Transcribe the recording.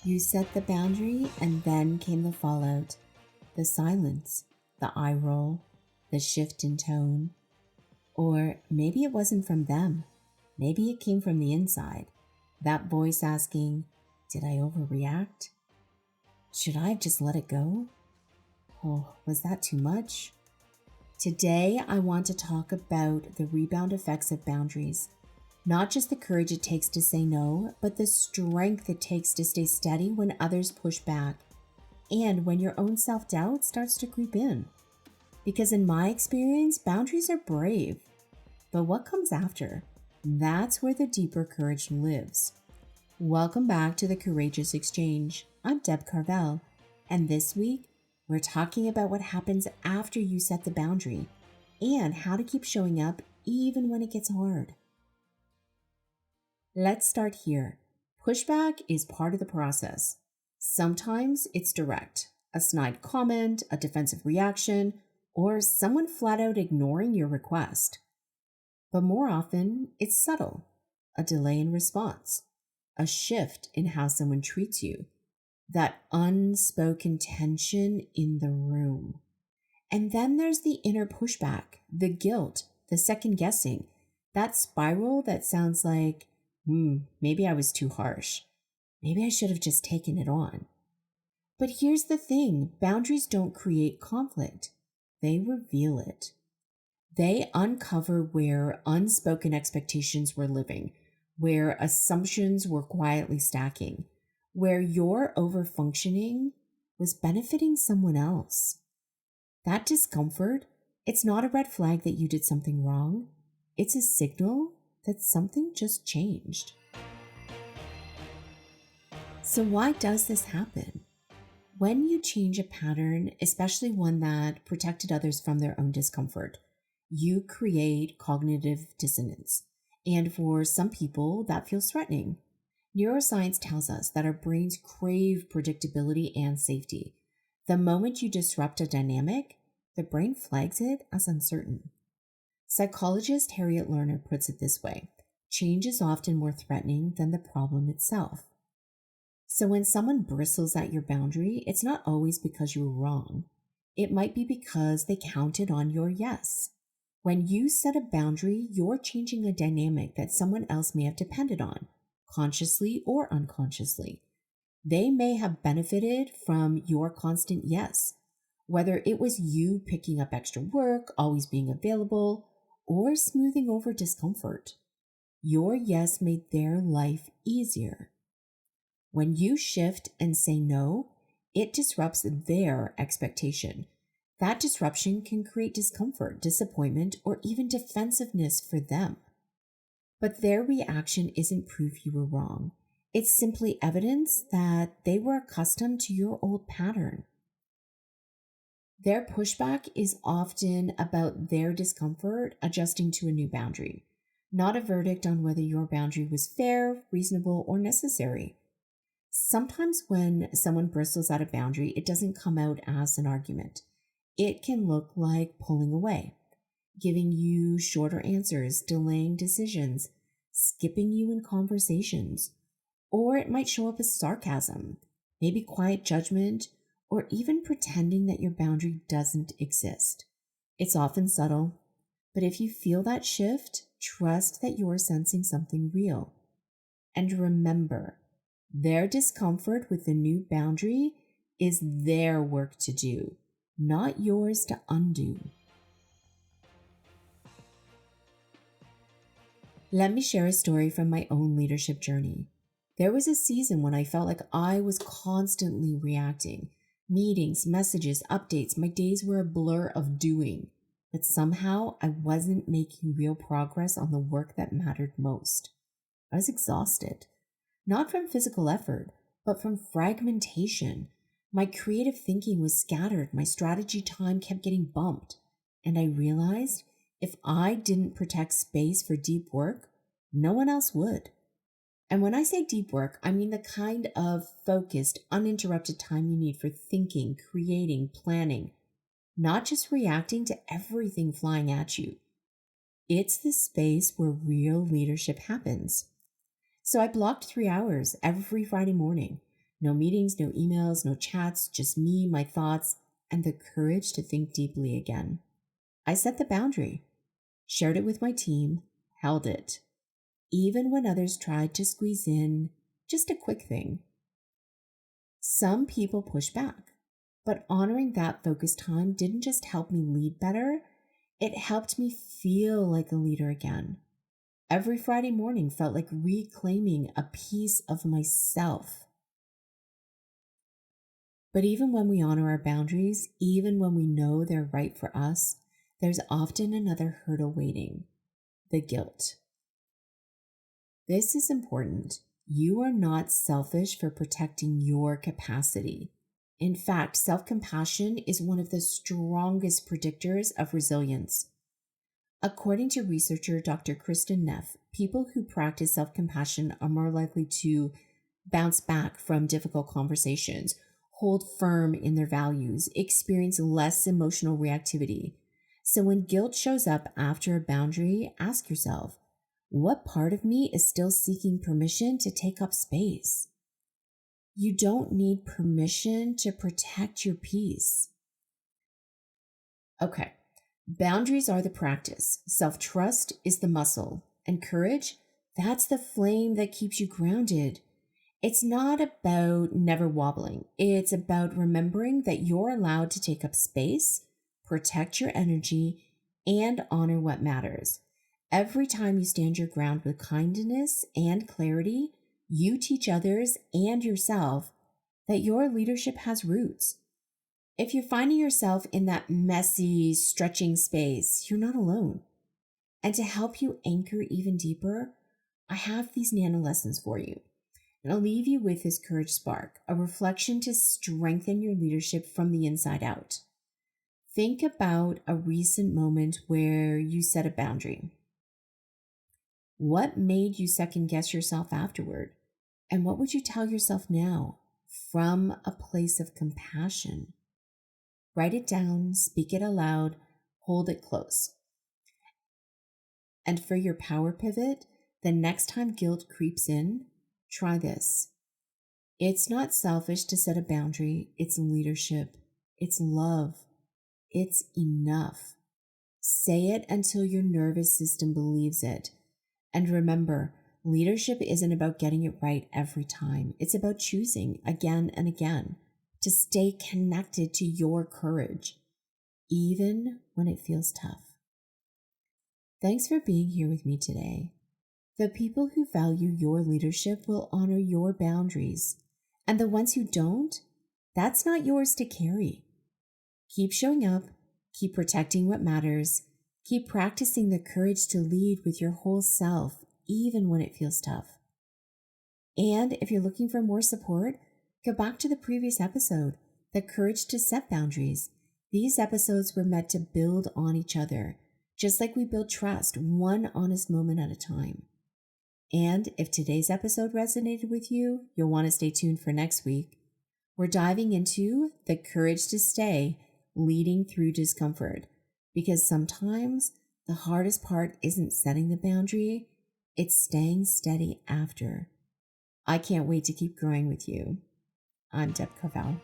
You set the boundary, and then came the fallout, the silence, the eye roll, the shift in tone. Or maybe it wasn't from them. Maybe it came from the inside. That voice asking, did I overreact? Should I have just let it go? Oh, was that too much? Today, I want to talk about the rebound effects of boundaries. Not just the courage it takes to say no, but the strength it takes to stay steady when others push back and when your own self doubt starts to creep in. Because in my experience, boundaries are brave. But what comes after? That's where the deeper courage lives. Welcome back to the Courageous Exchange. I'm Deb Carville, and this week, we're talking about what happens after you set the boundary and how to keep showing up even when it gets hard. Let's start here. Pushback is part of the process. Sometimes it's direct, a snide comment, a defensive reaction, or someone flat out ignoring your request. But more often, it's subtle, a delay in response, a shift in how someone treats you, that unspoken tension in the room. And then there's the inner pushback, the guilt, the second guessing, that spiral that sounds like, maybe I was too harsh. Maybe I should have just taken it on. But here's the thing, boundaries don't create conflict. They reveal it. They uncover where unspoken expectations were living, where assumptions were quietly stacking, where your overfunctioning was benefiting someone else. That discomfort, it's not a red flag that you did something wrong. It's a signal that something just changed. So why does this happen? When you change a pattern, especially one that protected others from their own discomfort, you create cognitive dissonance. And for some people, that feels threatening. Neuroscience tells us that our brains crave predictability and safety. The moment you disrupt a dynamic, the brain flags it as uncertain. Psychologist Harriet Lerner puts it this way: change is often more threatening than the problem itself. So when someone bristles at your boundary, it's not always because you were wrong. It might be because they counted on your yes. When you set a boundary, you're changing a dynamic that someone else may have depended on, consciously or unconsciously. They may have benefited from your constant yes, whether it was you picking up extra work, always being available, or smoothing over discomfort. Your yes made their life easier. When you shift and say no, it disrupts their expectation. That disruption can create discomfort, disappointment, or even defensiveness for them. But their reaction isn't proof you were wrong. It's simply evidence that they were accustomed to your old pattern. Their pushback is often about their discomfort adjusting to a new boundary, not a verdict on whether your boundary was fair, reasonable, or necessary. Sometimes when someone bristles at a boundary, it doesn't come out as an argument. It can look like pulling away, giving you shorter answers, delaying decisions, skipping you in conversations. Or it might show up as sarcasm, maybe quiet judgment, or even pretending that your boundary doesn't exist. It's often subtle, but if you feel that shift, trust that you're sensing something real. And remember, their discomfort with the new boundary is their work to do, not yours to undo. Let me share a story from my own leadership journey. There was a season when I felt like I was constantly reacting. Meetings, messages, updates, my days were a blur of doing. But somehow I wasn't making real progress on the work that mattered most. I was exhausted. Not from physical effort, but from fragmentation. My creative thinking was scattered. My strategy time kept getting bumped. And I realized if I didn't protect space for deep work, no one else would. And when I say deep work, I mean the kind of focused, uninterrupted time you need for thinking, creating, planning, not just reacting to everything flying at you. It's the space where real leadership happens. So I blocked 3 hours every Friday morning. No meetings, no emails, no chats, just me, my thoughts, and the courage to think deeply again. I set the boundary, shared it with my team, held it, even when others tried to squeeze in just a quick thing. Some people push back, but honoring that focused time didn't just help me lead better, it helped me feel like a leader again. Every Friday morning felt like reclaiming a piece of myself. But even when we honor our boundaries, even when we know they're right for us, there's often another hurdle waiting: the guilt. This is important. You are not selfish for protecting your capacity. In fact, self-compassion is one of the strongest predictors of resilience. According to researcher Dr. Kristen Neff, people who practice self-compassion are more likely to bounce back from difficult conversations, hold firm in their values, experience less emotional reactivity. So when guilt shows up after a boundary, ask yourself, what part of me is still seeking permission to take up space? You don't need permission to protect your peace. Okay, boundaries are the practice. Self-trust is the muscle. And courage, that's the flame that keeps you grounded. It's not about never wobbling. It's about remembering that you're allowed to take up space, protect your energy, and honor what matters. Every time you stand your ground with kindness and clarity, you teach others and yourself that your leadership has roots. If you're finding yourself in that messy, stretching space, you're not alone. And to help you anchor even deeper, I have these nano lessons for you. And I'll leave you with this courage spark, a reflection to strengthen your leadership from the inside out. Think about a recent moment where you set a boundary. What made you second guess yourself afterward? And what would you tell yourself now from a place of compassion? Write it down, speak it aloud, hold it close. And for your power pivot, the next time guilt creeps in, try this. It's not selfish to set a boundary. It's leadership. It's love. It's enough. Say it until your nervous system believes it. And remember, leadership isn't about getting it right every time. It's about choosing again and again to stay connected to your courage, even when it feels tough. Thanks for being here with me today. The people who value your leadership will honor your boundaries, and the ones who don't, that's not yours to carry. Keep showing up, keep protecting what matters, keep practicing the courage to lead with your whole self, even when it feels tough. And if you're looking for more support, go back to the previous episode, The Courage to Set Boundaries. These episodes were meant to build on each other, just like we build trust, one honest moment at a time. And if today's episode resonated with you, you'll want to stay tuned for next week. We're diving into the courage to stay, leading through discomfort. Because sometimes the hardest part isn't setting the boundary, it's staying steady after. I can't wait to keep growing with you. I'm Deb Carville.